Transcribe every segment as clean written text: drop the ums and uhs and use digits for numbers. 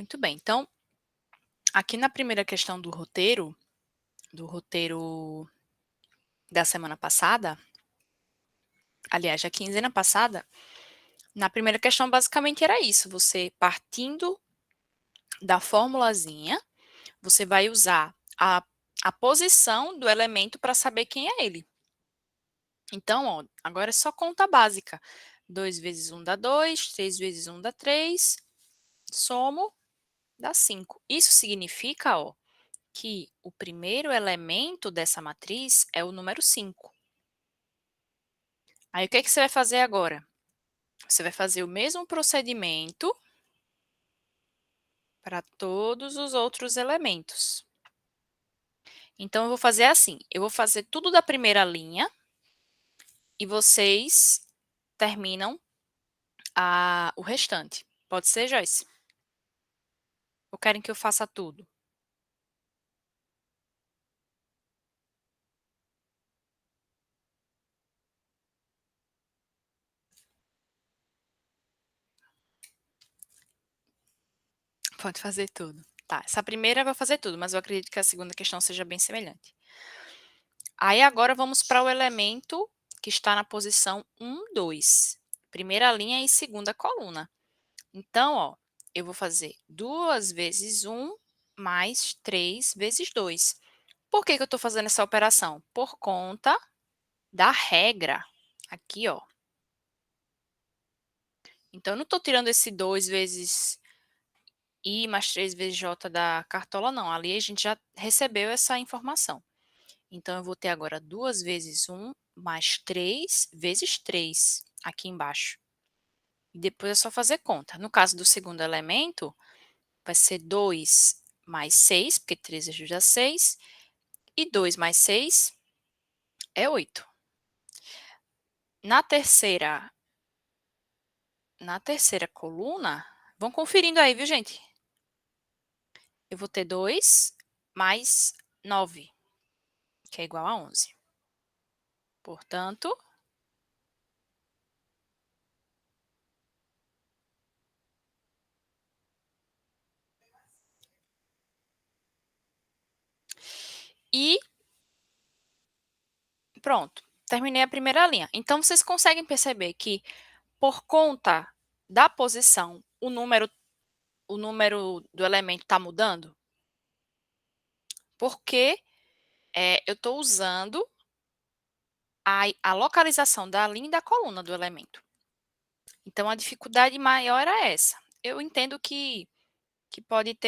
Muito bem, então, aqui na primeira questão do roteiro da semana passada, aliás, da quinzena passada, na primeira questão basicamente era isso, você partindo da formulazinha, você vai usar a posição do elemento para saber quem é ele. Então, ó, agora é só conta básica. 2 vezes 1 dá 2, 3 vezes 1 dá 3, somo, dá 5. Isso significa, ó, que o primeiro elemento dessa matriz é o número 5. Aí, o que é que você vai fazer agora? Você vai fazer o mesmo procedimento para todos os outros elementos. Então, eu vou fazer assim, eu vou fazer tudo da primeira linha e vocês terminam o restante. Pode ser, Joyce? Ou querem que eu faça tudo? Pode fazer tudo. Tá, essa primeira eu vou fazer tudo, mas eu acredito que a segunda questão seja bem semelhante. Aí, agora vamos para o elemento que está na posição 1, 2. Primeira linha e segunda coluna. Então, ó, eu vou fazer 2 vezes 1 mais 3 vezes 2. Por que que eu estou fazendo essa operação? Por conta da regra. Aqui, ó. Então, eu não estou tirando esse 2 vezes I mais 3 vezes J da cartola, não. Ali a gente já recebeu essa informação. Então, eu vou ter agora 2 vezes 1 mais 3 vezes 3 aqui embaixo. E depois é só fazer conta. No caso do segundo elemento, vai ser 2 mais 6, porque 3 ajuda a 6, e 2 mais 6 é 8. Na terceira coluna, vão conferindo aí, viu, gente? Eu vou ter 2 mais 9, que é igual a 11. Portanto, e pronto, terminei a primeira linha. Então, vocês conseguem perceber que, por conta da posição, o número do elemento está mudando? Porque eu estou usando a localização da linha e da coluna do elemento. Então, a dificuldade maior era essa. Eu entendo que pode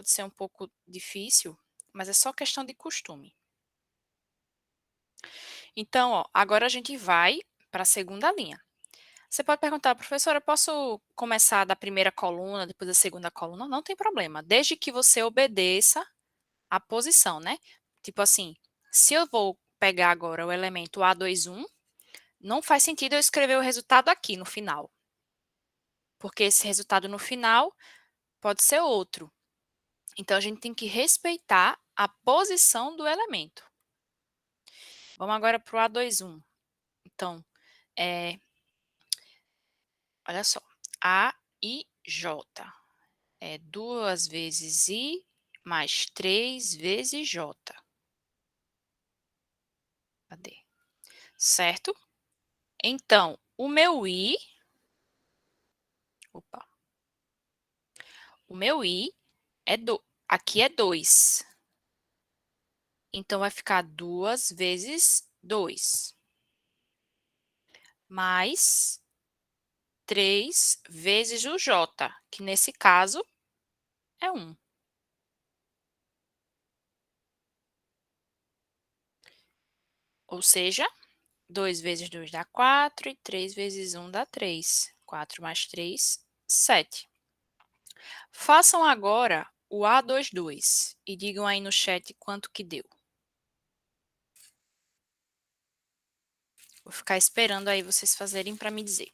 ser um pouco difícil, mas é só questão de costume. Então, ó, agora a gente vai para a segunda linha. Você pode perguntar, professora, eu posso começar da primeira coluna, depois da segunda coluna? Não tem problema, desde que você obedeça a posição, né? Tipo assim, se eu vou pegar agora o elemento A21, não faz sentido eu escrever o resultado aqui no final, porque esse resultado no final pode ser outro. Então, a gente tem que respeitar a posição do elemento. Vamos agora para o A21. Então, olha só, A e J. É 2 vezes I mais 3 vezes J. Cadê? Certo? Então, o meu I, opa, o meu I aqui é 2. Então, vai ficar 2 vezes 2. Mais 3 vezes o J, que nesse caso é 1. Ou seja, 2 vezes 2 dá 4 e 3 vezes 1 dá 3. 4 mais 3, 7. Façam agora o A22 e digam aí no chat quanto que deu. Vou ficar esperando aí vocês fazerem para me dizer.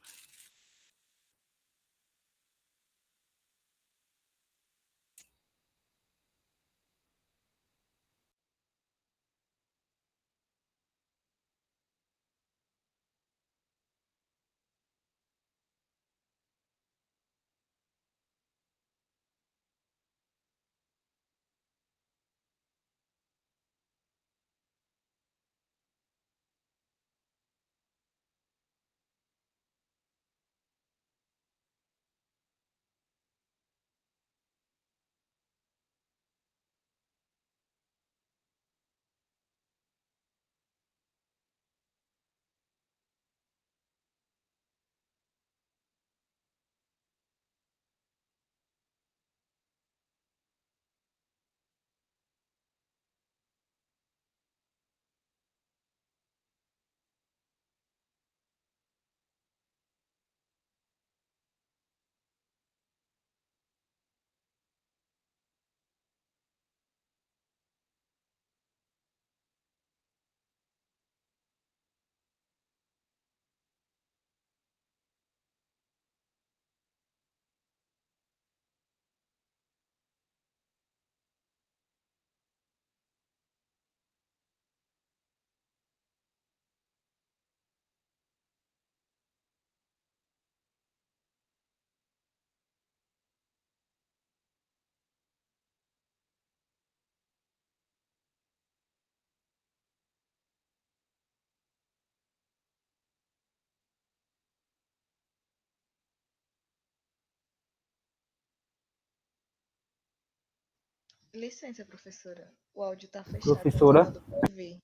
Licença, professora. O áudio tá fechado, não tá Professora, dando pra ouvir.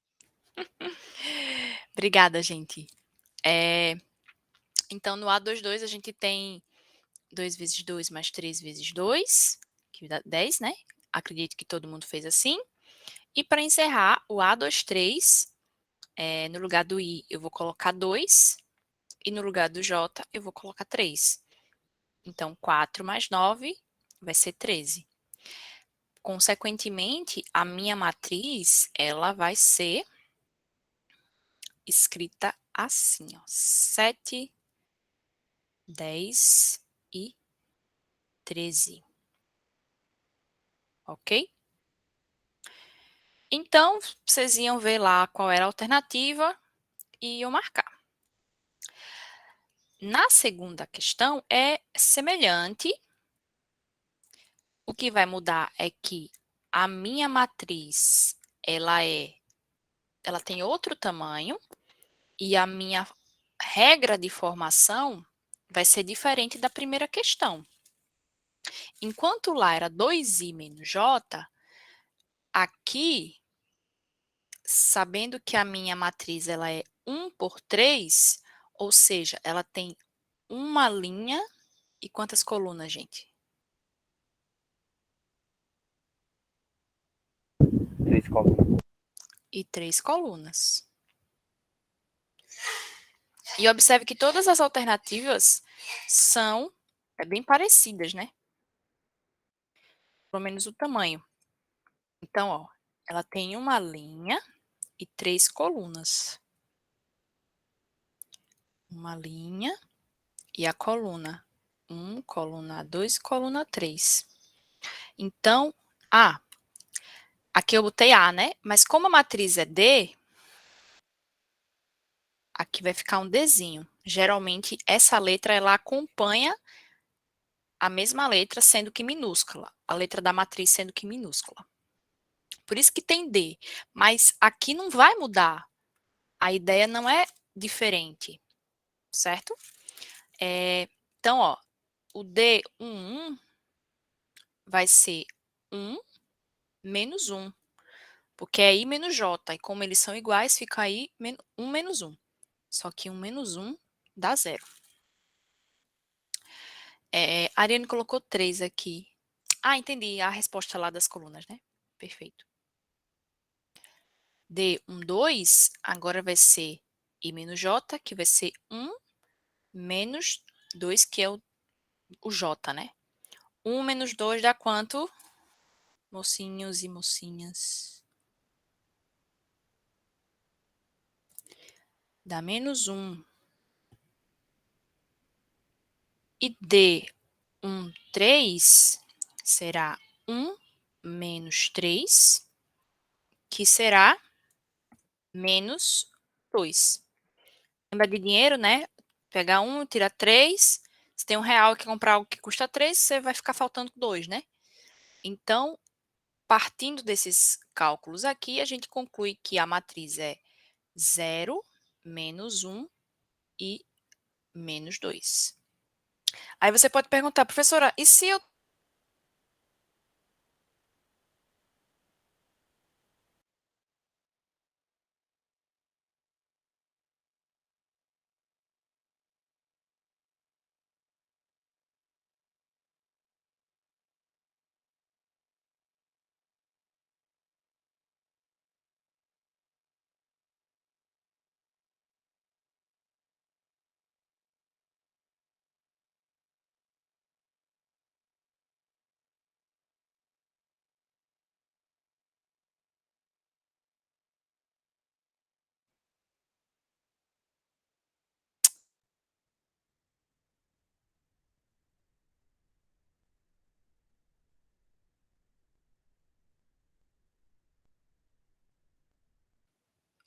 Obrigada, gente. Então, no A22 a gente tem 2 vezes 2 mais 3 vezes 2, que dá 10, né? Acredito que todo mundo fez assim. E para encerrar, o A23, no lugar do I eu vou colocar 2, e no lugar do J eu vou colocar 3. Então, 4 mais 9 vai ser 13. Consequentemente, a minha matriz, ela vai ser escrita assim, ó, 7, 10 e 13. Ok? Então, vocês iam ver lá qual era a alternativa e iam marcar. Na segunda questão é semelhante. O que vai mudar é que a minha matriz, ela tem outro tamanho e a minha regra de formação vai ser diferente da primeira questão. Enquanto lá era 2i menos j, aqui, sabendo que a minha matriz ela é 1 por 3, ou seja, ela tem uma linha e quantas colunas, gente? 3 colunas. E 3 colunas. E observe que todas as alternativas são bem parecidas, né? Pelo menos o tamanho. Então, ó, ela tem uma linha e 3 colunas. Uma linha e a coluna. 1, coluna 2, coluna 3. Então, aqui eu botei A, né? Mas como a matriz é D, aqui vai ficar um Dzinho. Geralmente, essa letra, ela acompanha a mesma letra, sendo que minúscula. A letra da matriz sendo que minúscula. Por isso que tem D. Mas aqui não vai mudar. A ideia não é diferente, certo? Então, ó, o D11 vai ser 1 menos 1, porque é I menos J. E como eles são iguais, fica aí 1 menos 1. Só que 1 menos 1 dá 0. A Ariane colocou 3 aqui. Entendi. A resposta lá das colunas, né? Perfeito. D12 agora vai ser I menos J, que vai ser 1 menos 2, que é o J, né? 1 menos 2 dá quanto? Mocinhos e mocinhas. Dá menos 1. E D13 será 1 menos 3, que será menos 2. Lembra de dinheiro, né? Pegar 1, tirar 3. Se tem R$1 e quer comprar algo que custa 3, você vai ficar faltando 2, né? Então, partindo desses cálculos aqui, a gente conclui que a matriz é 0, menos 1 e menos 2. Aí você pode perguntar, professora, e se eu...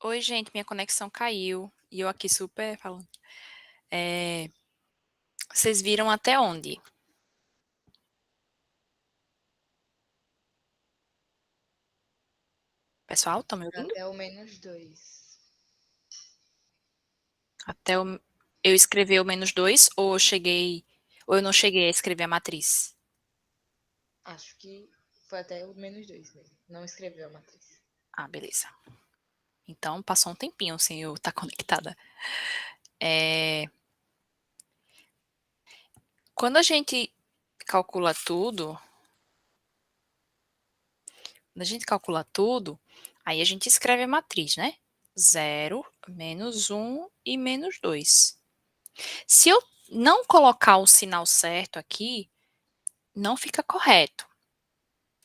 Oi, gente, minha conexão caiu. E eu aqui super falando. Vocês viram até onde? Pessoal, estão me ouvindo? Até o menos 2. Até eu escrever o menos 2 ou eu não cheguei a escrever a matriz? Acho que Foi até o -2 mesmo. Não escreveu a matriz. Ah, beleza. Então, passou um tempinho sem eu estar conectada. Quando a gente calcula tudo, aí a gente escreve a matriz, né? 0, -1 e -2. Se eu não colocar o sinal certo aqui, não fica correto.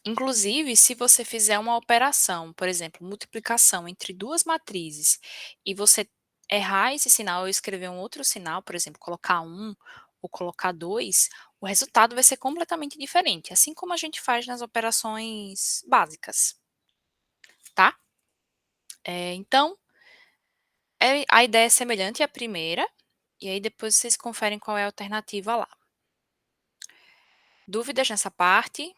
Inclusive, se você fizer uma operação, por exemplo, multiplicação entre duas matrizes, e você errar esse sinal ou escrever um outro sinal, por exemplo, colocar 1 ou colocar 2, o resultado vai ser completamente diferente, assim como a gente faz nas operações básicas, tá? Então, a ideia é semelhante à primeira, e aí depois vocês conferem qual é a alternativa lá. Dúvidas nessa parte?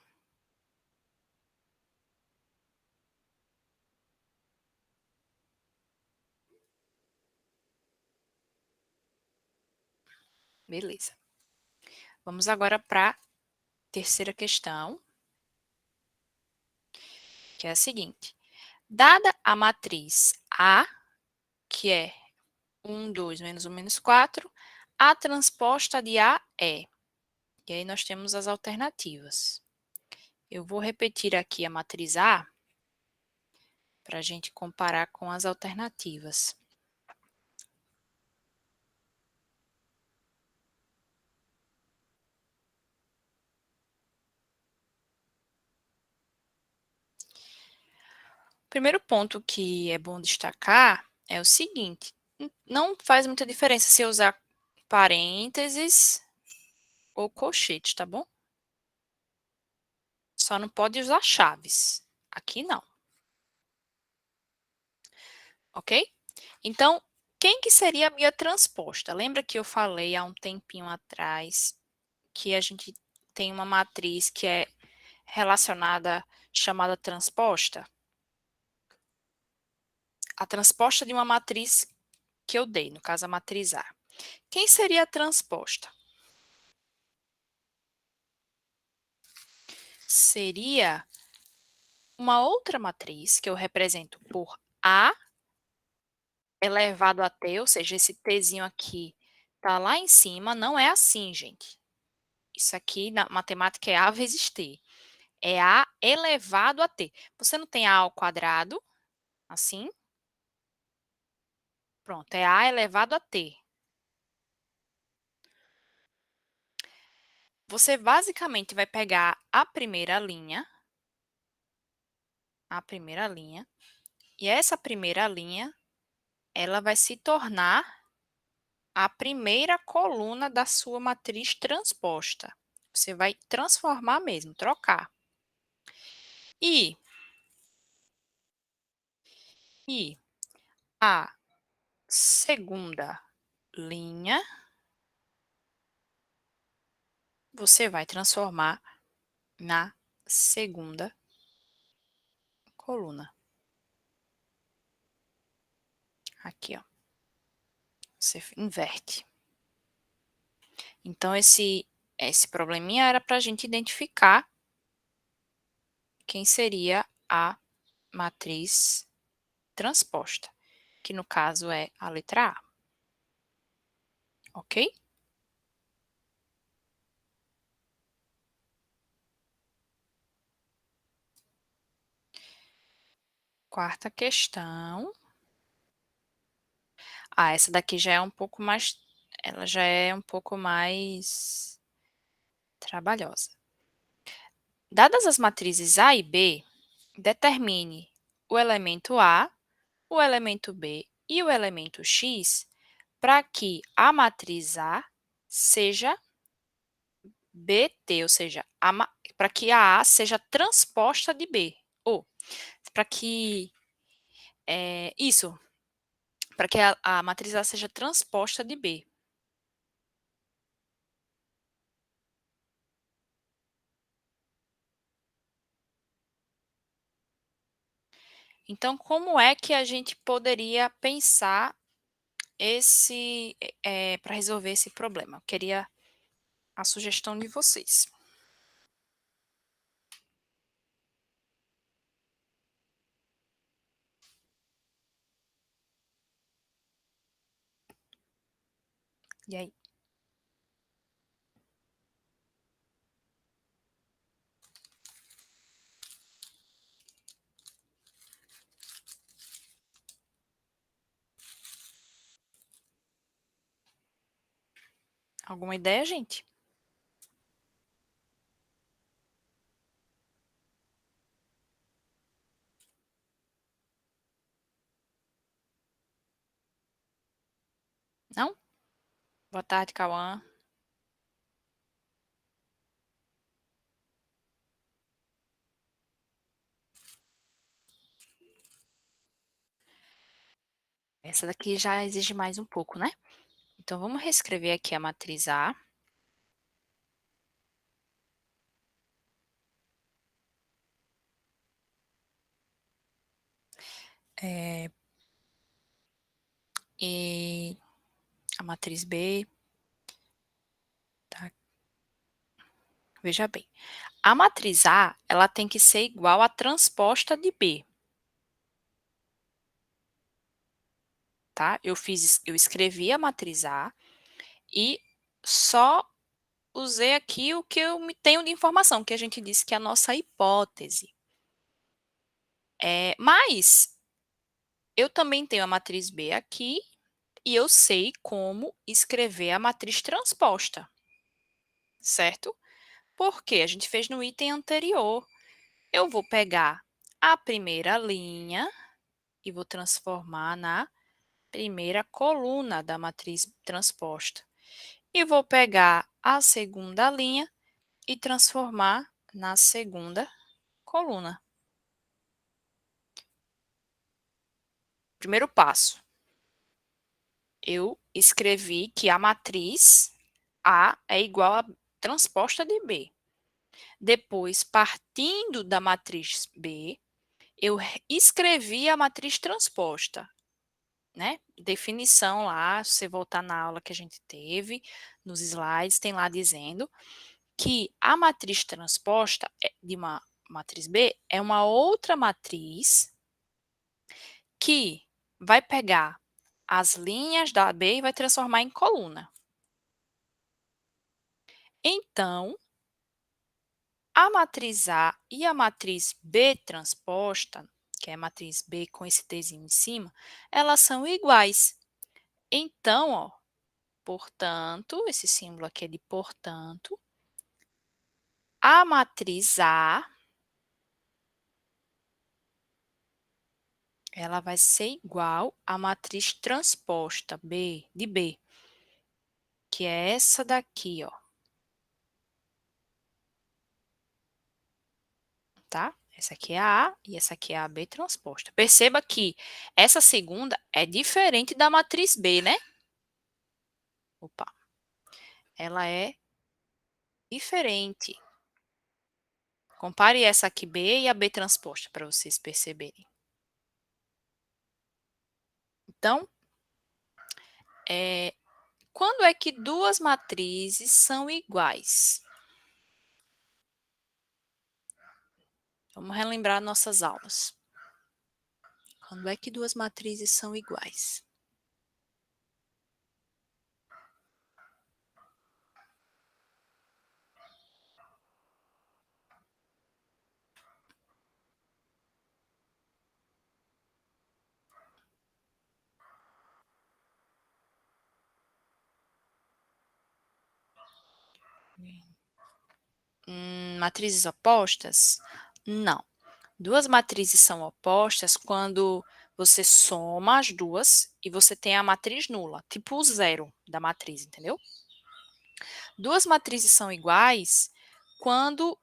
Beleza. Vamos agora para a terceira questão, que é a seguinte. Dada a matriz A, que é 1, 2, -1, -4, a transposta de A é. E aí nós temos as alternativas. Eu vou repetir aqui a matriz A para a gente comparar com as alternativas. O primeiro ponto que é bom destacar é o seguinte, não faz muita diferença se eu usar parênteses ou colchetes, tá bom? Só não pode usar chaves. Aqui não. Ok? Então, quem que seria a minha transposta? Lembra que eu falei há um tempinho atrás que a gente tem uma matriz que é relacionada, chamada transposta? A transposta de uma matriz que eu dei, no caso a matriz A. Quem seria a transposta? Seria uma outra matriz que eu represento por A elevado a T, ou seja, esse Tzinho aqui está lá em cima, não é assim, gente. Isso aqui na matemática é A vezes T. É A elevado a T. Você não tem A ao quadrado, assim? Pronto, é A elevado a T. Você basicamente vai pegar a primeira linha, e essa primeira linha, ela vai se tornar a primeira coluna da sua matriz transposta. Você vai transformar mesmo, trocar. E a segunda linha, você vai transformar na segunda coluna. Aqui, ó. Você inverte. Então, esse probleminha era para a gente identificar quem seria a matriz transposta, que no caso é a letra A. Ok? Quarta questão. Ah, essa daqui já é um pouco mais, ela já é um pouco mais trabalhosa. Dadas as matrizes A e B, determine o elemento A, o elemento B e o elemento X para que a matriz A seja BT, ou seja, para que a A seja transposta de B. Ou para que para que a matriz A seja transposta de B. Então, como é que a gente poderia pensar para resolver esse problema? Eu queria a sugestão de vocês. E aí? Alguma ideia, gente? Não? Boa tarde, Cauã. Essa daqui já exige mais um pouco, né? Então, vamos reescrever aqui a matriz A. E a matriz B. Tá? Veja bem. A matriz A, ela tem que ser igual à transposta de B. Tá? Eu escrevi a matriz A e só usei aqui o que eu tenho de informação, que a gente disse que é a nossa hipótese. Mas eu também tenho a matriz B aqui e eu sei como escrever a matriz transposta, certo? Porque a gente fez no item anterior. Eu vou pegar a primeira linha e vou transformar na primeira coluna da matriz transposta. E vou pegar a segunda linha e transformar na segunda coluna. Primeiro passo, eu escrevi que a matriz A é igual à transposta de B. Depois, partindo da matriz B, eu escrevi a matriz transposta, né? Definição lá, se você voltar na aula que a gente teve, nos slides, tem lá dizendo que a matriz transposta de uma matriz B é uma outra matriz que vai pegar as linhas da B e vai transformar em coluna. Então, a matriz A e a matriz B transposta, que é a matriz B com esse Tzinho em cima, elas são iguais. Então, ó, portanto, esse símbolo aqui é de portanto, a matriz A, ela vai ser igual à matriz transposta de B, que é essa daqui, ó. Tá? Essa aqui é a A e essa aqui é a B transposta. Perceba que essa segunda é diferente da matriz B, né? Opa. Ela é diferente. Compare essa aqui B e a B transposta para vocês perceberem. Então, quando é que duas matrizes são iguais? Vamos relembrar nossas aulas. Quando é que duas matrizes são iguais? Matrizes opostas? Não. Duas matrizes são opostas quando você soma as duas e você tem a matriz nula, tipo o zero da matriz, entendeu? Duas matrizes são iguais quando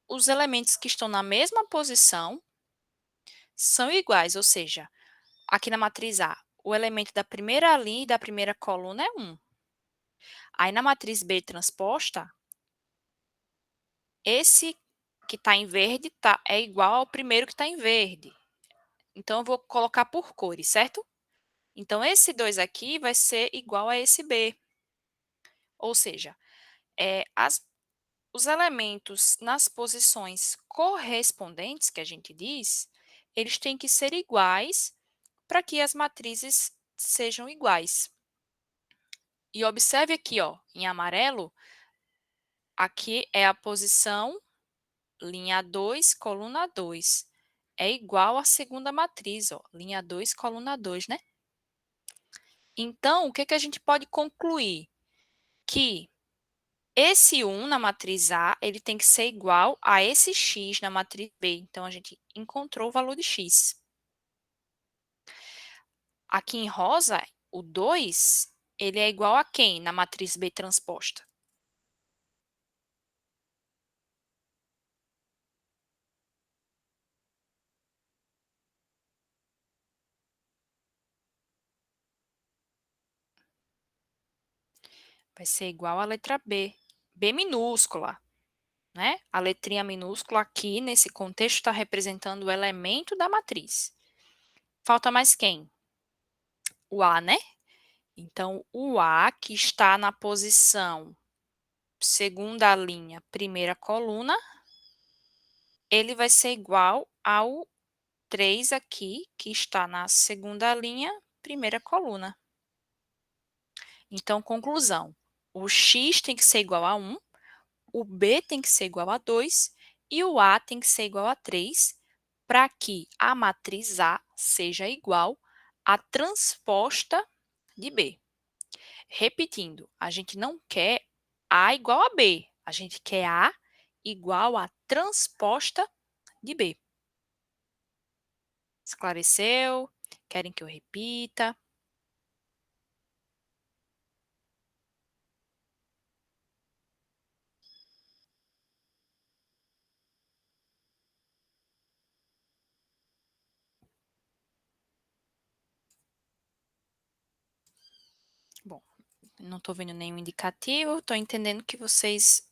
os elementos que estão na mesma posição são iguais, ou seja, aqui na matriz A, o elemento da primeira linha e da primeira coluna é 1. Aí na matriz B transposta, esse que está em verde é igual ao primeiro que está em verde. Então, eu vou colocar por cores, certo? Então, esse 2 aqui vai ser igual a esse B. Ou seja, os elementos nas posições correspondentes, que a gente diz, eles têm que ser iguais para que as matrizes sejam iguais. E observe aqui, ó, em amarelo, aqui é a posição linha 2, coluna 2. É igual à segunda matriz, ó, linha 2, coluna 2, né? Então, o que a gente pode concluir? Que esse 1 na matriz A, ele tem que ser igual a esse x na matriz B. Então, a gente encontrou o valor de x. Aqui em rosa, o 2, ele é igual a quem na matriz B transposta? Vai ser igual à letra B. B minúscula, né? A letrinha minúscula aqui, nesse contexto, está representando o elemento da matriz. Falta mais quem? O A, né? Então, o A, que está na posição segunda linha, primeira coluna, ele vai ser igual ao 3 aqui, que está na segunda linha, primeira coluna. Então, conclusão, o x tem que ser igual a 1, o b tem que ser igual a 2 e o a tem que ser igual a 3, para que a matriz A seja igual à transposta de B. Repetindo, a gente não quer A igual a B, a gente quer A igual à transposta de B. Esclareceu? Querem que eu repita? Bom, não estou vendo nenhum indicativo, estou entendendo que vocês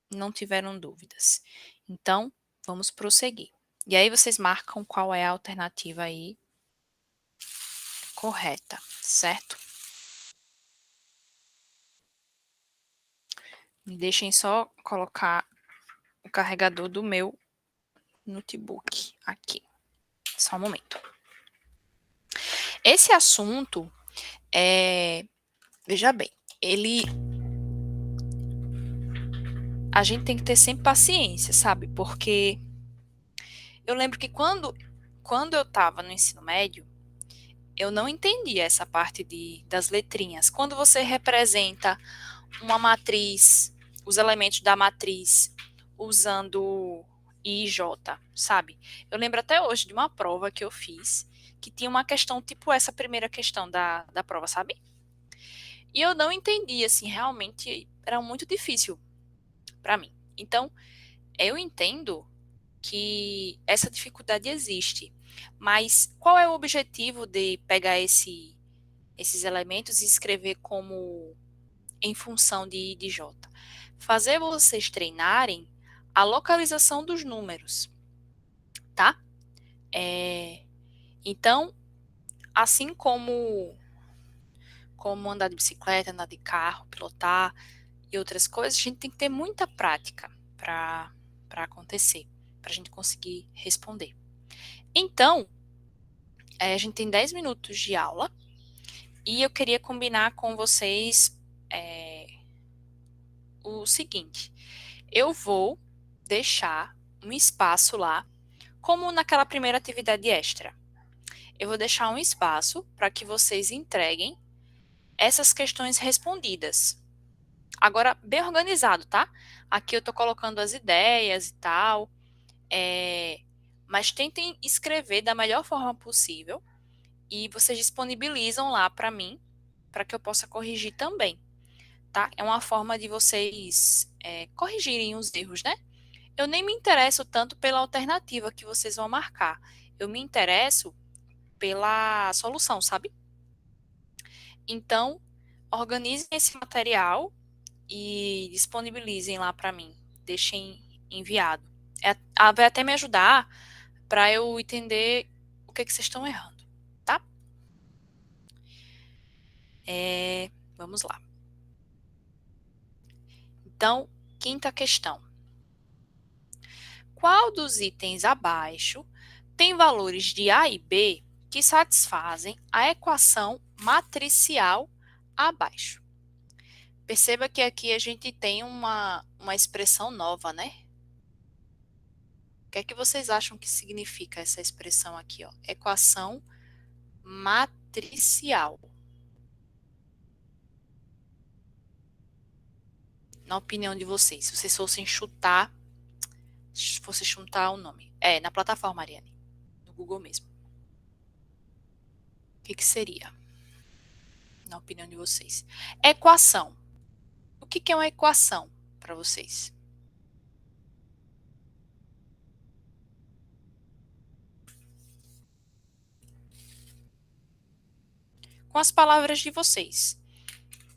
não tiveram dúvidas. Então, vamos prosseguir. E aí vocês marcam qual é a alternativa aí correta, certo? Me deixem só colocar o carregador do meu notebook aqui. Só um momento. Esse assunto veja bem, a gente tem que ter sempre paciência, sabe? Porque eu lembro que quando eu estava no ensino médio, eu não entendia essa parte das letrinhas. Quando você representa uma matriz, os elementos da matriz, usando I e J, sabe? Eu lembro até hoje de uma prova que eu fiz, que tinha uma questão tipo essa primeira questão da prova, sabe? E eu não entendi, assim, realmente era muito difícil para mim. Então, eu entendo que essa dificuldade existe, mas qual é o objetivo de pegar esses elementos e escrever como em função de I de J? Fazer vocês treinarem a localização dos números, tá? Então, assim como andar de bicicleta, andar de carro, pilotar e outras coisas, a gente tem que ter muita prática para acontecer, para a gente conseguir responder. Então, a gente tem 10 minutos de aula e eu queria combinar com vocês o seguinte: eu vou deixar um espaço lá, como naquela primeira atividade extra. Eu vou deixar um espaço para que vocês entreguem essas questões respondidas. Agora, bem organizado, tá? Aqui eu estou colocando as ideias e tal, mas tentem escrever da melhor forma possível e vocês disponibilizam lá para mim, para que eu possa corrigir também, tá? É uma forma de vocês corrigirem os erros, né? Eu nem me interesso tanto pela alternativa que vocês vão marcar, eu me interesso pela solução, sabe? Então, organizem esse material e disponibilizem lá para mim, deixem enviado. Vai até me ajudar para eu entender o que vocês estão errando, tá? Vamos lá. Então, quinta questão. Qual dos itens abaixo tem valores de A e B que satisfazem a equação matricial abaixo? Perceba que aqui a gente tem uma expressão nova, né? O que é que vocês acham que significa essa expressão aqui, ó? Equação matricial. Na opinião de vocês, se vocês fossem chutar o nome. Na plataforma, Ariane. No Google mesmo. O que seria? Na opinião de vocês. Equação. O que é uma equação para vocês? Com as palavras de vocês.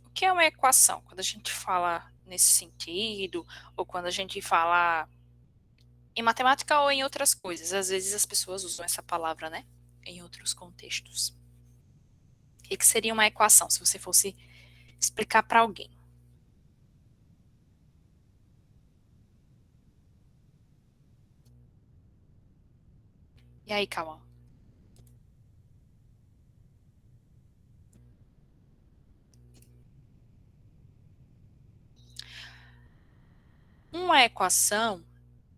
O que é uma equação? Quando a gente fala nesse sentido, ou quando a gente fala em matemática ou em outras coisas. Às vezes as pessoas usam essa palavra, né? Em outros contextos. O que seria uma equação, se você fosse explicar para alguém? E aí, Cauã? Uma equação,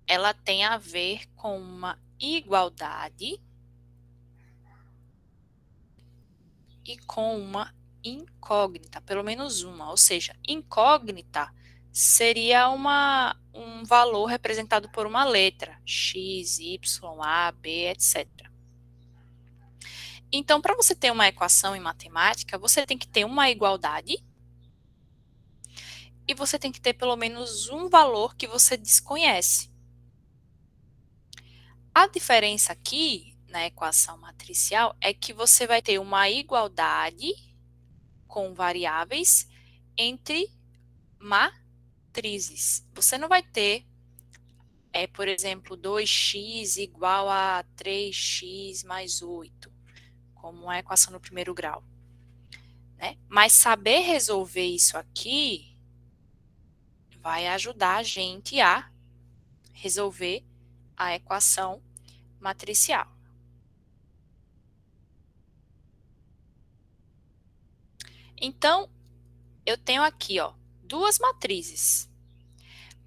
ela tem a ver com uma igualdade e com uma incógnita, pelo menos uma. Ou seja, incógnita seria um valor representado por uma letra, x, y, a, b, etc. Então, para você ter uma equação em matemática, você tem que ter uma igualdade e você tem que ter pelo menos um valor que você desconhece. A diferença aqui na equação matricial é que você vai ter uma igualdade com variáveis entre matrizes. Você não vai ter, por exemplo, 2x igual a 3x mais 8, como a equação no primeiro grau. Né? Mas saber resolver isso aqui vai ajudar a gente a resolver a equação matricial. Então, eu tenho aqui, ó, duas matrizes.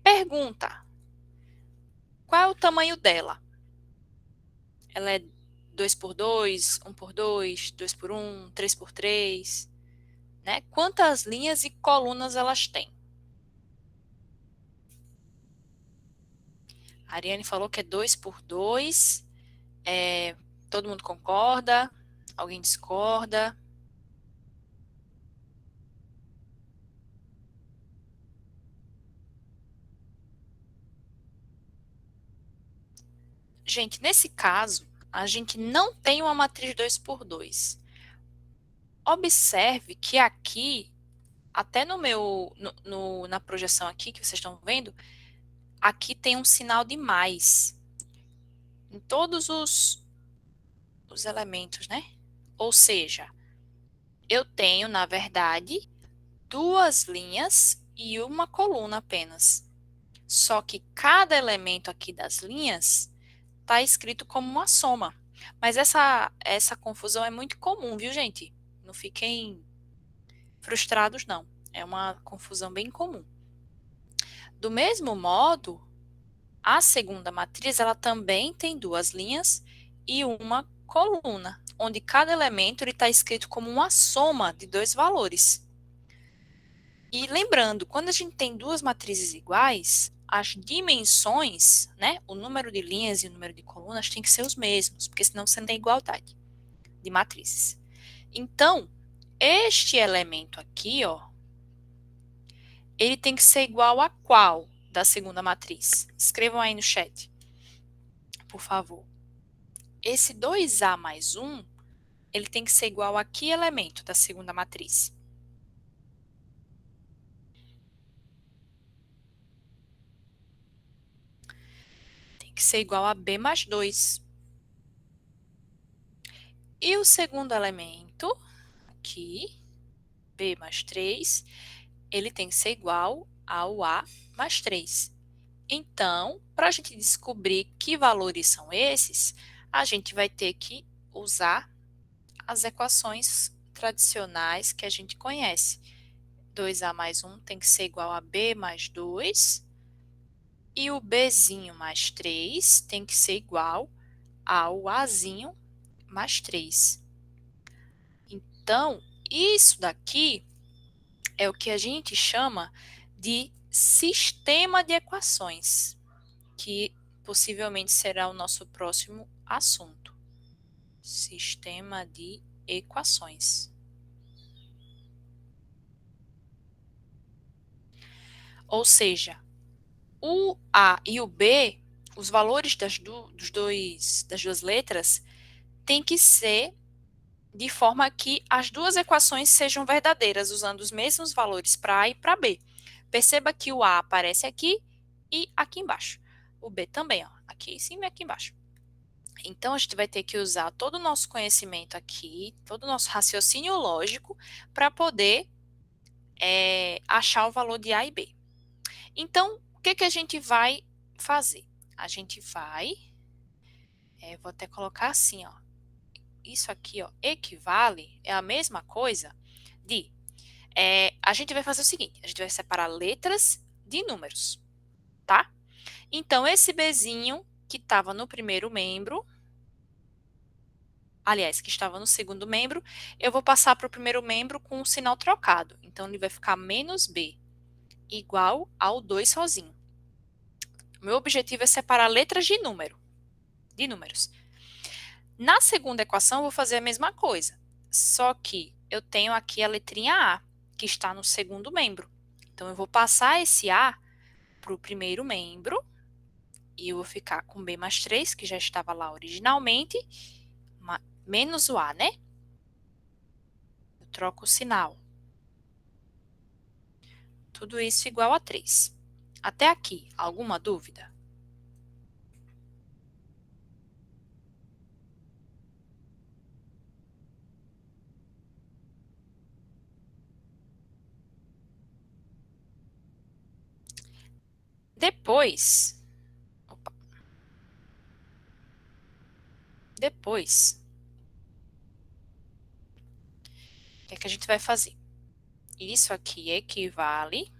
Pergunta: qual é o tamanho dela? Ela é 2 por 2, 1 por 2, 2 por 1, 3 por 3, né? Quantas linhas e colunas elas têm? A Ariane falou que é 2 por 2. Todo mundo concorda? Alguém discorda? Gente, nesse caso, a gente não tem uma matriz 2 por 2. Observe que aqui, até na projeção aqui que vocês estão vendo, aqui tem um sinal de mais em todos os elementos, né? Ou seja, eu tenho, na verdade, duas linhas e uma coluna apenas. Só que cada elemento aqui das linhas está escrito como uma soma. Mas essa confusão é muito comum, viu, gente? Não fiquem frustrados, não. É uma confusão bem comum. Do mesmo modo, a segunda matriz, ela também tem duas linhas e uma coluna, onde cada elemento está escrito como uma soma de dois valores. E lembrando, quando a gente tem duas matrizes iguais, as dimensões, né, o número de linhas e o número de colunas tem que ser os mesmos, porque senão você não tem igualdade de matrizes. Então, este elemento aqui, ó, ele tem que ser igual a qual da segunda matriz? Escrevam aí no chat, por favor. Esse 2A mais 1, ele tem que ser igual a que elemento da segunda matriz? Tem que ser igual a B mais 2. E o segundo elemento, aqui, B mais 3, ele tem que ser igual ao A mais 3. Então, para a gente descobrir que valores são esses, a gente vai ter que usar as equações tradicionais que a gente conhece. 2A mais 1 tem que ser igual a B mais 2. E o Bzinho mais 3 tem que ser igual ao Azinho mais 3. Então, isso daqui é o que a gente chama de sistema de equações, que possivelmente será o nosso próximo assunto. Sistema de equações. Ou seja, o A e o B, os valores das duas letras, tem que ser de forma que as duas equações sejam verdadeiras, usando os mesmos valores para A e para B. Perceba que o A aparece aqui e aqui embaixo. O B também, ó, aqui em cima e aqui embaixo. Então, a gente vai ter que usar todo o nosso conhecimento aqui, todo o nosso raciocínio lógico, para poder achar o valor de A e B. Então, o que, que a gente vai fazer? A gente vai, vou até colocar assim, ó. Isso aqui, ó, equivale, é a mesma coisa de, a gente vai fazer o seguinte, a gente vai separar letras de números, tá? Então, esse Bzinho que estava no primeiro membro, aliás, que estava no segundo membro, eu vou passar para o primeiro membro com o sinal trocado. Então, ele vai ficar menos B igual ao 2 sozinho. O meu objetivo é separar letras de números. Na segunda equação, eu vou fazer a mesma coisa, só que eu tenho aqui a letrinha A, que está no segundo membro. Então, eu vou passar esse A para o primeiro membro, e eu vou ficar com B mais 3, que já estava lá originalmente, menos o A, né? Eu troco o sinal. Tudo isso igual a 3. Até aqui, alguma dúvida? Depois, o que é que a gente vai fazer? Isso aqui equivale.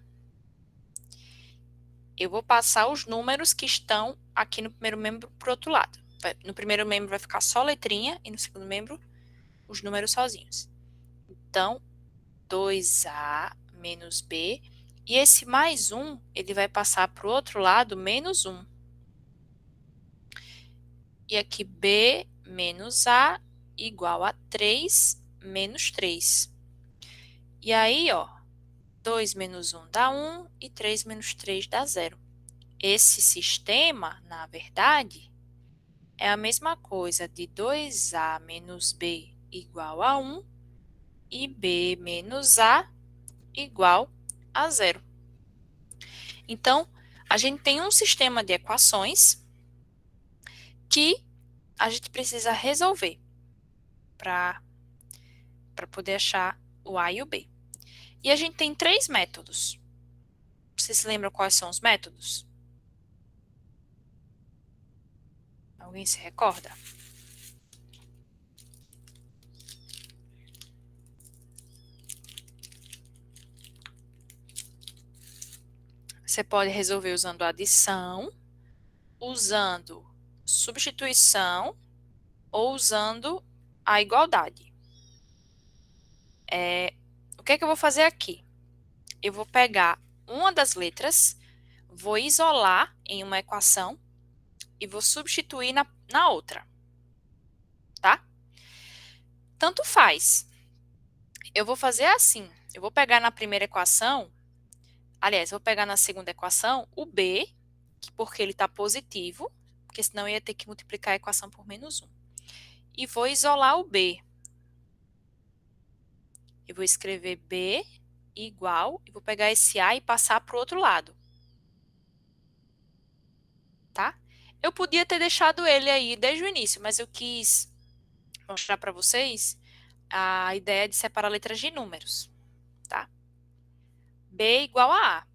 Eu vou passar os números que estão aqui no primeiro membro para o outro lado. No primeiro membro vai ficar só letrinha e no segundo membro os números sozinhos. Então, 2A menos B. E esse mais 1, ele vai passar para o outro lado, menos 1. E aqui B menos A igual a 3 menos 3. E aí, ó, 2 menos 1 dá 1 e 3 menos 3 dá 0. Esse sistema, na verdade, é a mesma coisa de 2A menos B igual a 1 e B menos A igual a 0. Então, a gente tem um sistema de equações que a gente precisa resolver para poder achar o A e o B. E a gente tem 3 métodos. Vocês se lembram quais são os métodos? Alguém se recorda? Você pode resolver usando adição, usando substituição ou usando a igualdade. O que é que eu vou fazer aqui? Eu vou pegar uma das letras, vou isolar em uma equação e vou substituir na outra, tá? Tanto faz. Eu vou fazer assim, eu vou pegar na primeira equação, aliás, eu vou pegar na segunda equação o B, porque ele está positivo, porque senão eu ia ter que multiplicar a equação por menos 1. E vou isolar o B. Eu vou escrever B igual, e vou pegar esse A e passar para o outro lado. Tá? Eu podia ter deixado ele aí desde o início, mas eu quis mostrar para vocês a ideia de separar letras de números. Tá? B igual a A.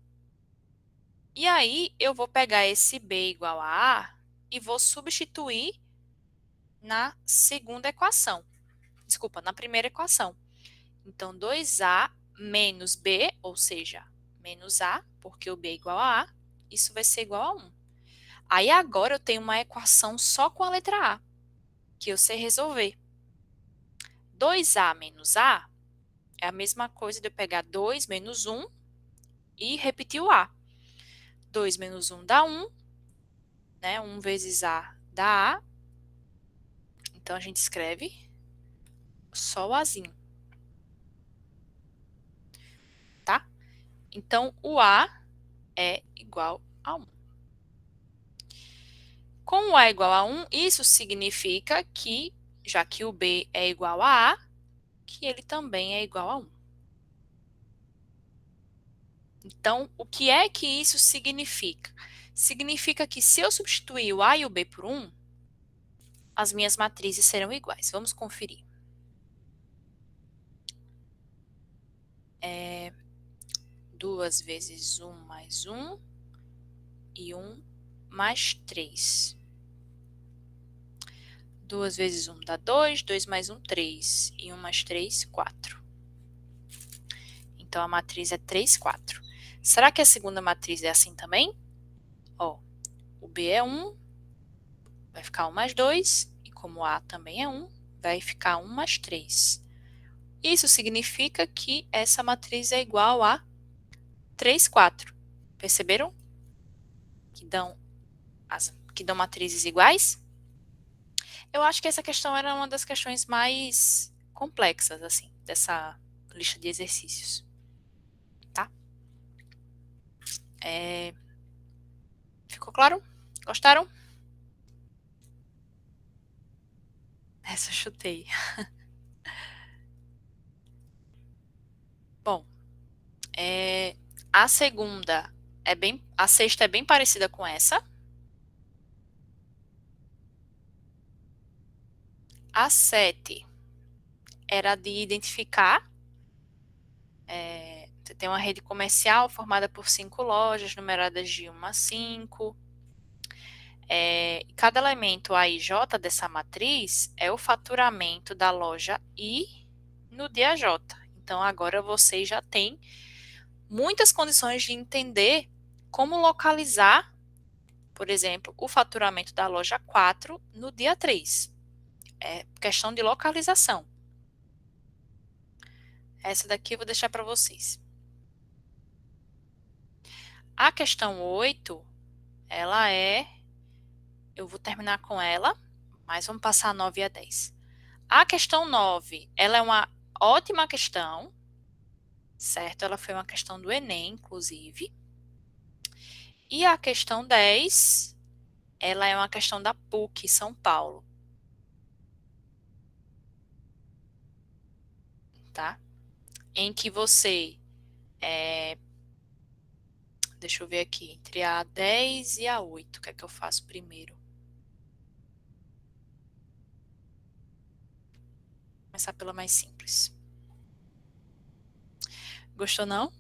E aí, eu vou pegar esse B igual a A e vou substituir na segunda equação. Desculpa, na primeira equação. Então, 2A menos B, ou seja, menos A, porque o B é igual a A, isso vai ser igual a 1. Aí agora eu tenho uma equação só com a letra A, que eu sei resolver. 2A menos A é a mesma coisa de eu pegar 2 menos 1 e repetir o A. 2 menos 1 dá 1, né? 1 vezes A dá A. Então, a gente escreve só o Azinho. Tá? Então, o A é igual a 1. Com o A igual a 1, isso significa que, já que o B é igual a A, que ele também é igual a 1. Então, o que é que isso significa? Significa que se eu substituir o A e o B por 1, as minhas matrizes serão iguais. Vamos conferir. 2 vezes 1 mais 1 e 1 mais 3. 2 vezes 1 dá 2, 2 mais 1, 3. E 1 mais 3, 4. Então, a matriz é 3, 4. Será que a segunda matriz é assim também? Ó, o B é 1, vai ficar 1 mais 2. E como A também é 1, vai ficar 1 mais 3. Isso significa que essa matriz é igual a 3, 4. Perceberam? Que dão matrizes iguais? Eu acho que essa questão era uma das questões mais complexas, assim, dessa lista de exercícios. Tá? Ficou claro? Gostaram? Essa eu chutei. Bom, a sexta é bem parecida com essa. A 7 era de identificar. Você tem uma rede comercial formada por 5 lojas, numeradas de 1 a 5. Cada elemento A e J dessa matriz é o faturamento da loja I no dia J. Então, agora vocês já têm muitas condições de entender como localizar, por exemplo, o faturamento da loja 4 no dia 3. É questão de localização. Essa daqui eu vou deixar para vocês. A questão 8, eu vou terminar com ela, mas vamos passar a 9 e a 10. A questão 9, ela é uma ótima questão, certo? Ela foi uma questão do Enem, inclusive. E a questão 10, ela é uma questão da PUC, São Paulo. Tá? Em que você, deixa eu ver aqui, entre a 10 e a 8, o que é que eu faço primeiro? Vou começar pela mais simples. Gostou, não?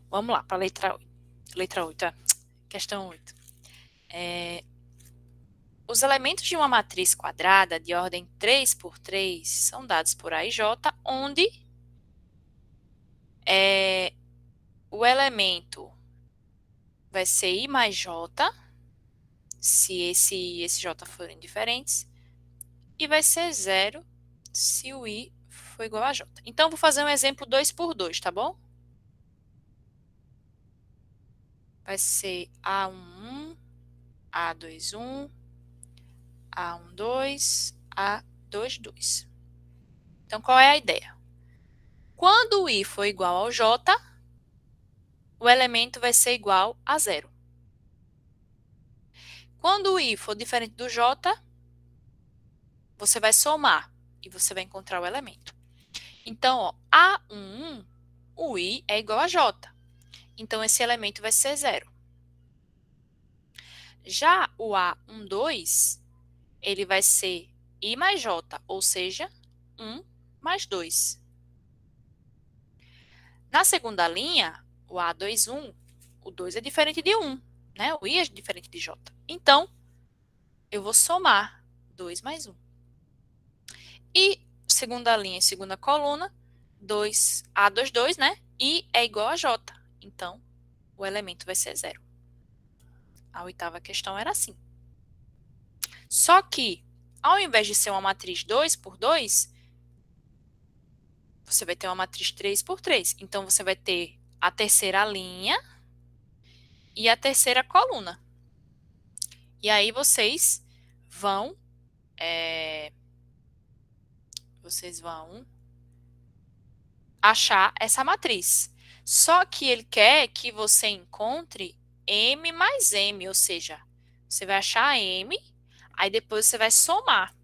Vamos lá, para a letra 8. Letra 8, questão 8. Os elementos de uma matriz quadrada de ordem 3 por 3 são dados por A e J, onde o elemento vai ser I mais J, se esse I e esse J forem diferentes, e vai ser 0 se o I for igual a J. Então, vou fazer um exemplo 2 por 2, tá bom? Vai ser A11, A21, A12, A22. Então, qual é a ideia? Quando o I for igual ao J, o elemento vai ser igual a 0. Quando o I for diferente do J, você vai somar e você vai encontrar o elemento. Então, ó, A11, o I é igual a J. Então, esse elemento vai ser 0. Já o A12, ele vai ser I mais J, ou seja, 1 mais 2. Na segunda linha, o A21, o 2 é diferente de 1, né? O I é diferente de J. Então, eu vou somar 2 mais 1. E segunda linha e segunda coluna, A22, né? I é igual a J. Então, o elemento vai ser 0. A oitava questão era assim. Só que, ao invés de ser uma matriz 2 por 2, você vai ter uma matriz 3 por 3. Então, você vai ter a terceira linha e a terceira coluna. E aí, vocês vão achar essa matriz. Só que ele quer que você encontre M mais M, ou seja, você vai achar M, aí depois você vai somar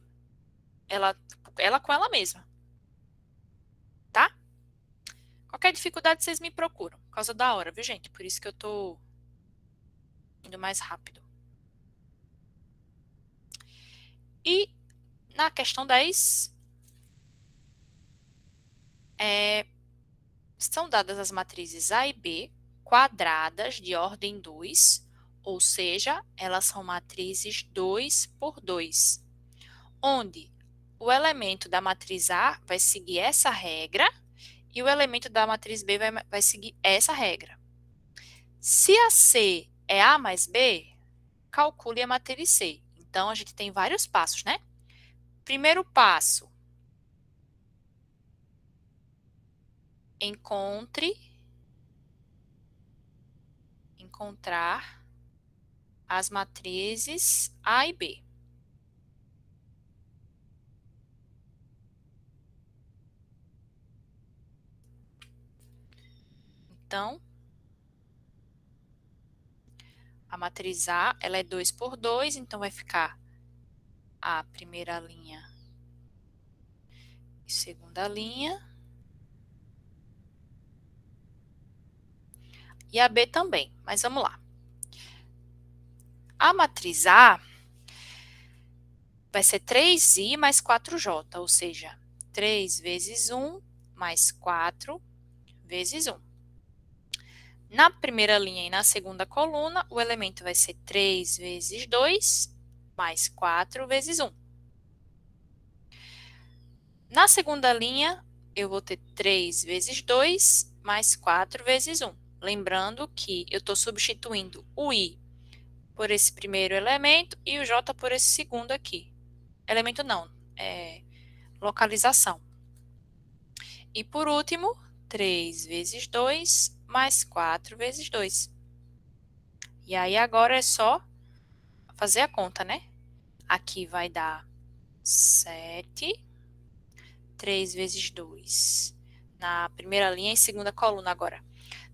ela com ela mesma. Tá? Qualquer dificuldade vocês me procuram, por causa da hora, viu, gente? Por isso que eu tô indo mais rápido. E na questão 10, são dadas as matrizes A e B quadradas de ordem 2, ou seja, elas são matrizes 2 por 2, onde o elemento da matriz A vai seguir essa regra e o elemento da matriz B vai seguir essa regra. Se a C é A mais B, calcule a matriz C. Então, a gente tem vários passos, né? Primeiro passo, encontrar as matrizes A e B. Então, a matriz A, ela é 2 por 2, então vai ficar a primeira linha e segunda linha. E a B também, mas vamos lá. A matriz A vai ser 3i mais 4j, ou seja, 3 vezes 1 mais 4 vezes 1. Na primeira linha e na segunda coluna, o elemento vai ser 3 vezes 2 mais 4 vezes 1. Na segunda linha, eu vou ter 3 vezes 2 mais 4 vezes 1. Lembrando que eu estou substituindo o i por esse primeiro elemento e o j por esse segundo aqui. Elemento não, é localização. E por último, 3 vezes 2 mais 4 vezes 2. E aí agora é só fazer a conta, né? Aqui vai dar 7, 3 vezes 2. Na primeira linha e segunda coluna agora.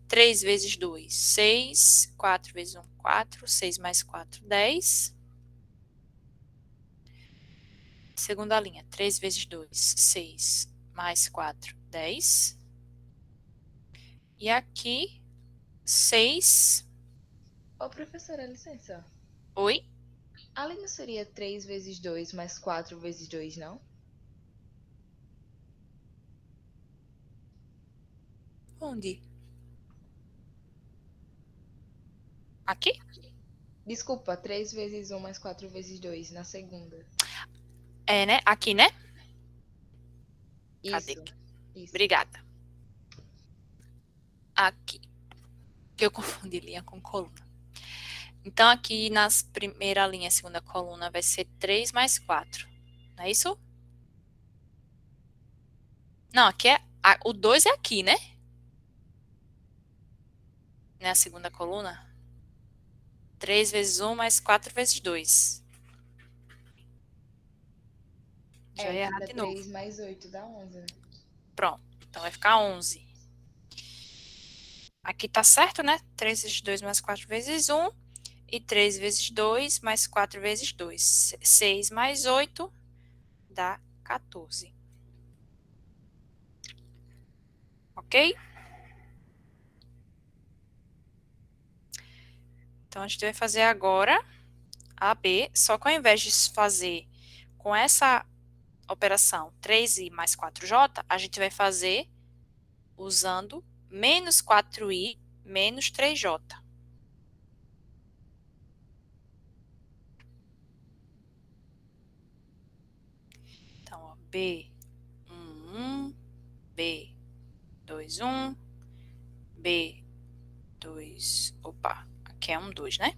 3 vezes 2, 6. 4 vezes 1, 4. 6 mais 4, 10. Segunda linha, 3 vezes 2, 6. Mais 4, 10. E aqui, 6. Ô, professora, licença. Oi? Ali não seria 3 vezes 2 mais 4 vezes 2, não? Onde? Aqui? Desculpa, 3 vezes 1 mais 4 vezes 2 na segunda. É, né? Aqui, né? Cadê? Isso, isso. Obrigada. Aqui. Que eu confundi linha com coluna. Então, aqui na primeira linha, segunda coluna, vai ser 3 mais 4. Não é isso? Não, aqui é... o 2 é aqui, né? Né, a segunda coluna. 3 vezes 1 mais 4 vezes 2. Já ia Que errar dá de novo. 3 mais 8 dá 11, né? Pronto. Então, vai ficar 11. Aqui tá certo, né? 3 vezes 2 mais 4 vezes 1. E 3 vezes 2 mais 4 vezes 2. 6 mais 8 dá 14. Ok? Então, a gente vai fazer agora a B, só que ao invés de fazer com essa operação 3i mais 4j, a gente vai fazer usando menos 4i menos 3j. Então, ó, B11, B12, 2, 1, B, 2, opa, aqui é 1, 2, né?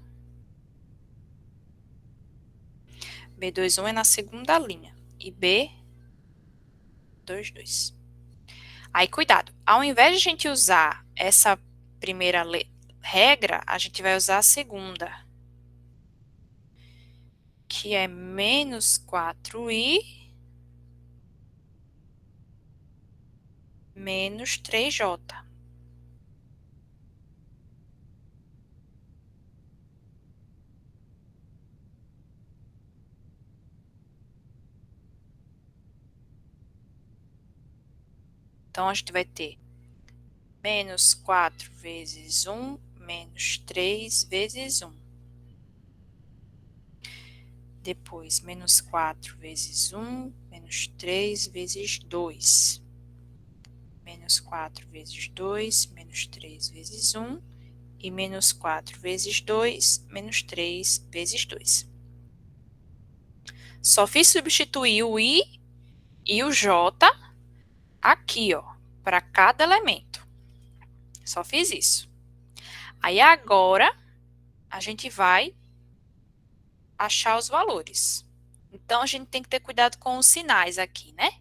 B2, 1 é na segunda linha. E B, 2, 2. Aí, cuidado. Ao invés de a gente usar essa primeira regra, a gente vai usar a segunda. Que é menos 4i menos 3j. Então, a gente vai ter menos 4 vezes 1, menos 3 vezes 1. Depois, menos 4 vezes 1, menos 3 vezes 2. Menos 4 vezes 2, menos 3 vezes 1. E menos 4 vezes 2, menos 3 vezes 2. Só fiz substituir o i e o j aqui, ó, para cada elemento. Só fiz isso. Aí agora a gente vai achar os valores. Então a gente tem que ter cuidado com os sinais aqui, né?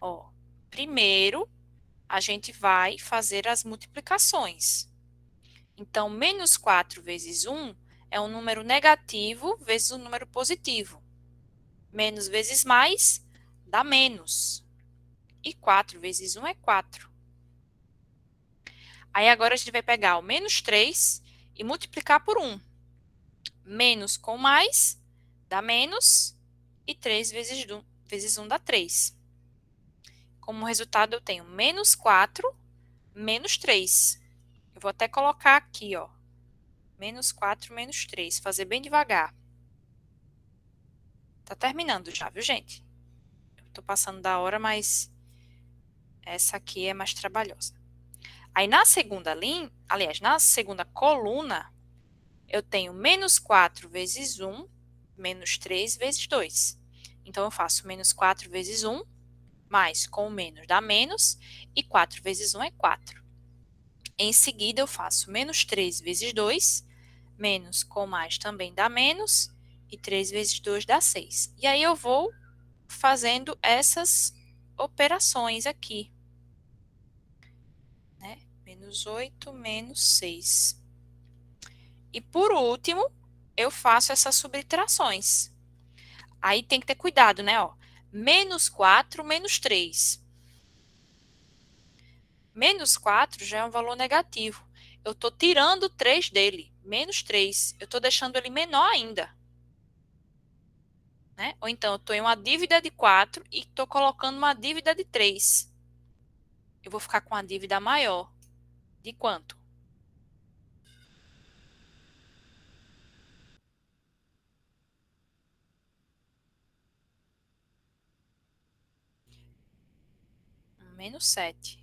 Ó, primeiro a gente vai fazer as multiplicações. Então, menos 4 vezes 1 é um número negativo vezes um número positivo. Menos vezes mais dá menos. E 4 vezes 1 é 4. Aí agora a gente vai pegar o menos 3 e multiplicar por 1. Menos com mais dá menos. E 3 vezes 1 dá 3. Como resultado, eu tenho menos 4, menos 3. Eu vou até colocar aqui, ó. Menos 4, menos 3. Fazer bem devagar. Tá terminando já, viu, gente? Eu tô passando da hora, mas essa aqui é mais trabalhosa. Aí, na segunda linha, aliás, na segunda coluna, eu tenho menos 4 vezes 1, menos 3 vezes 2. Então, eu faço menos 4 vezes 1, mais com o menos dá menos, e 4 vezes 1 é 4. Em seguida, eu faço menos 3 vezes 2, menos com mais também dá menos, e 3 vezes 2 dá 6. E aí eu vou fazendo essas operações aqui. Né? Menos 8, menos 6. E por último, eu faço essas subtrações. Aí tem que ter cuidado, né? Ó, menos 4, menos 3. Menos 4 já é um valor negativo. Eu estou tirando 3 dele, menos 3. Eu estou deixando ele menor ainda. Né? Ou então, eu estou em uma dívida de 4 e estou colocando uma dívida de 3. Eu vou ficar com a dívida maior. De quanto? Menos 7.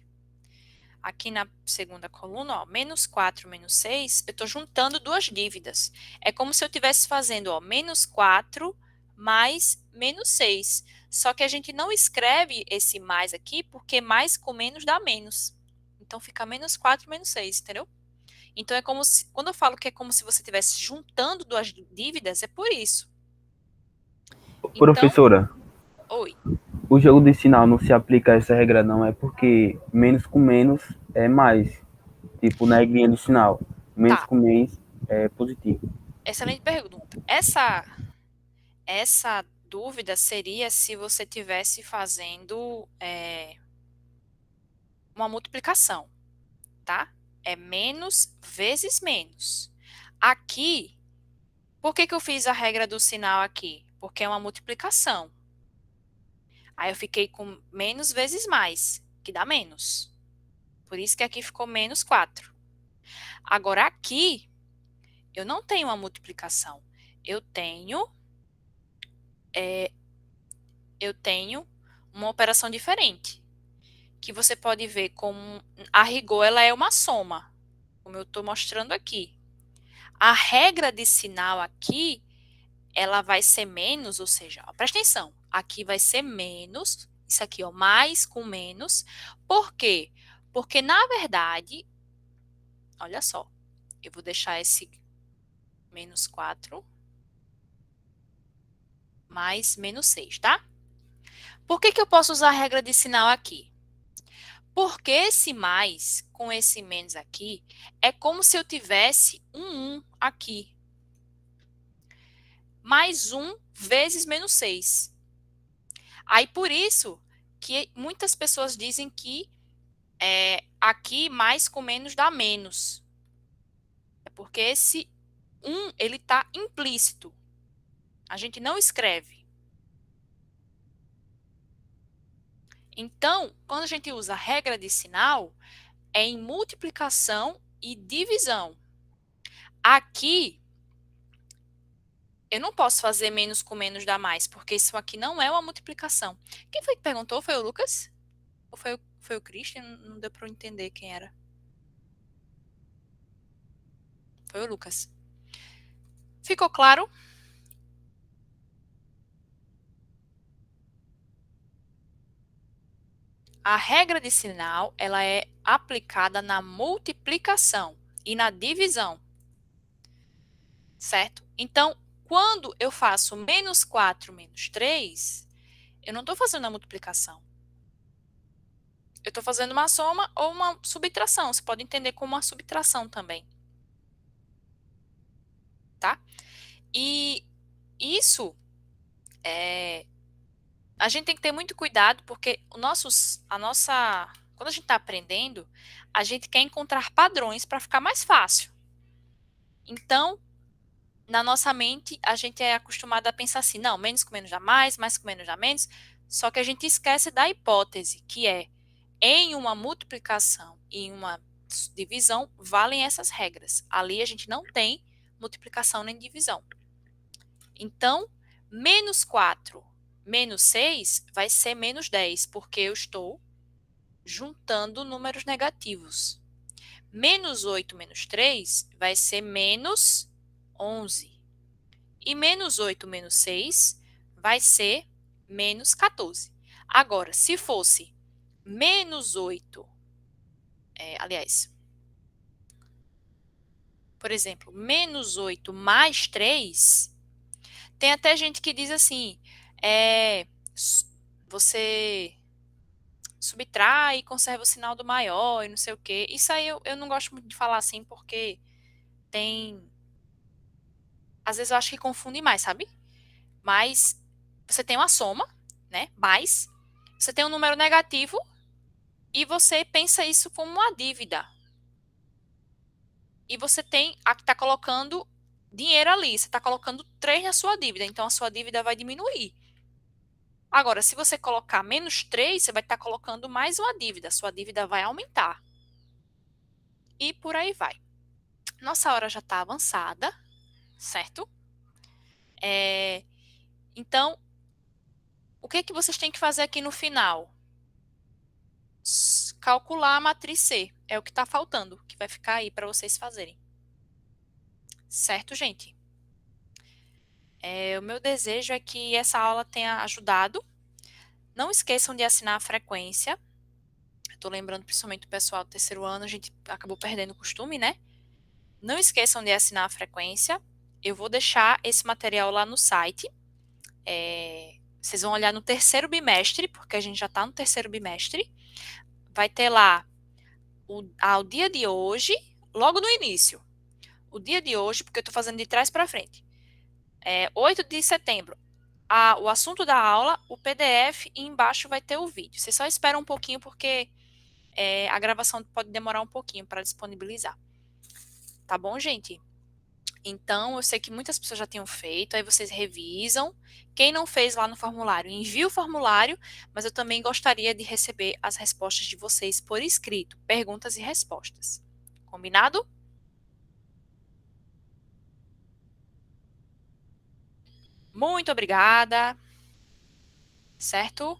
Aqui na segunda coluna, ó, menos 4, menos 6, eu estou juntando duas dívidas. É como se eu estivesse fazendo, ó, menos 4 mais menos 6. Só que a gente não escreve esse mais aqui, porque mais com menos dá menos. Então, fica menos 4, menos 6, entendeu? Então, é como se, quando eu falo que é como se você estivesse juntando duas dívidas, é por isso. Então, Professora, oi. o jogo de sinal não se aplica a essa regra, não. É porque menos com menos é mais. Tipo, na regrinha de sinal. Menos Tá. com menos é positivo. Excelente pergunta. Essa dúvida seria se você estivesse fazendo uma multiplicação, tá? É menos vezes menos. Aqui, por que eu fiz a regra do sinal aqui? Porque é uma multiplicação. Aí eu fiquei com menos vezes mais, que dá menos. Por isso que aqui ficou menos 4. Agora aqui, eu não tenho uma multiplicação. Eu tenho uma operação diferente, que você pode ver como, a rigor, ela é uma soma, como eu estou mostrando aqui. A regra de sinal aqui, ela vai ser menos, ou seja, ó, presta atenção, aqui vai ser menos, isso aqui, ó, mais com menos. Por quê? Porque, na verdade, olha só, eu vou deixar esse menos 4 mais menos 6, tá? Por que eu posso usar a regra de sinal aqui? Porque esse mais com esse menos aqui é como se eu tivesse um 1 aqui. Mais 1 vezes menos 6. Aí, por isso que muitas pessoas dizem que aqui mais com menos dá menos. É porque esse 1, ele está implícito. A gente não escreve. Então, quando a gente usa a regra de sinal, é em multiplicação e divisão. Aqui, eu não posso fazer menos com menos dá mais, porque isso aqui não é uma multiplicação. Quem foi que perguntou? Foi o Lucas? Ou foi o Christian? Não deu para eu entender quem era. Foi o Lucas. Ficou claro? A regra de sinal, ela é aplicada na multiplicação e na divisão, certo? Então, quando eu faço menos 4 menos 3, eu não estou fazendo a multiplicação. Eu estou fazendo uma soma ou uma subtração. Você pode entender como uma subtração também. Tá? E isso, a gente tem que ter muito cuidado, porque quando a gente está aprendendo, a gente quer encontrar padrões para ficar mais fácil. Então, na nossa mente, a gente é acostumado a pensar assim, não, menos com menos dá mais com menos dá menos, só que a gente esquece da hipótese, que é, em uma multiplicação e em uma divisão, valem essas regras. Ali a gente não tem multiplicação nem divisão. Então, menos 4 menos 6 vai ser menos 10, porque eu estou juntando números negativos. Menos 8 menos 3 vai ser menos 11. E menos 8 menos 6 vai ser menos 14. Agora, se fosse menos 8, aliás, por exemplo, menos 8 mais 3, tem até gente que diz assim, você subtrai e conserva o sinal do maior e não sei o quê. Isso aí eu não gosto muito de falar assim, porque às vezes eu acho que confunde mais, sabe? Mas você tem uma soma, né? Mais, você tem um número negativo e você pensa isso como uma dívida. E você está colocando dinheiro ali, você está colocando 3 na sua dívida, então a sua dívida vai diminuir. Agora, se você colocar menos 3, você vai estar colocando mais uma dívida, a sua dívida vai aumentar. E por aí vai. Nossa hora já está avançada, certo? Então, o que vocês têm que fazer aqui no final? Calcular a matriz C. É o que está faltando, que vai ficar aí para vocês fazerem. Certo, gente? O meu desejo é que essa aula tenha ajudado. Não esqueçam de assinar a frequência. Estou lembrando principalmente o pessoal do terceiro ano, a gente acabou perdendo o costume, né? Não esqueçam de assinar a frequência. Eu vou deixar esse material lá no site. Vocês vão olhar no terceiro bimestre, porque a gente já está no terceiro bimestre. Vai ter lá o dia de hoje, logo no início. O dia de hoje, porque eu estou fazendo de trás para frente. 8 de setembro. O assunto da aula, o PDF e embaixo vai ter o vídeo. Vocês só esperam um pouquinho, porque a gravação pode demorar um pouquinho para disponibilizar. Tá bom, gente? Então, eu sei que muitas pessoas já tinham feito, aí vocês revisam. Quem não fez lá no formulário, envia o formulário, mas eu também gostaria de receber as respostas de vocês por escrito, perguntas e respostas. Combinado? Muito obrigada, certo?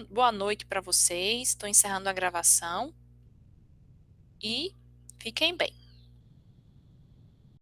Boa noite para vocês. Estou encerrando a gravação e fiquem bem.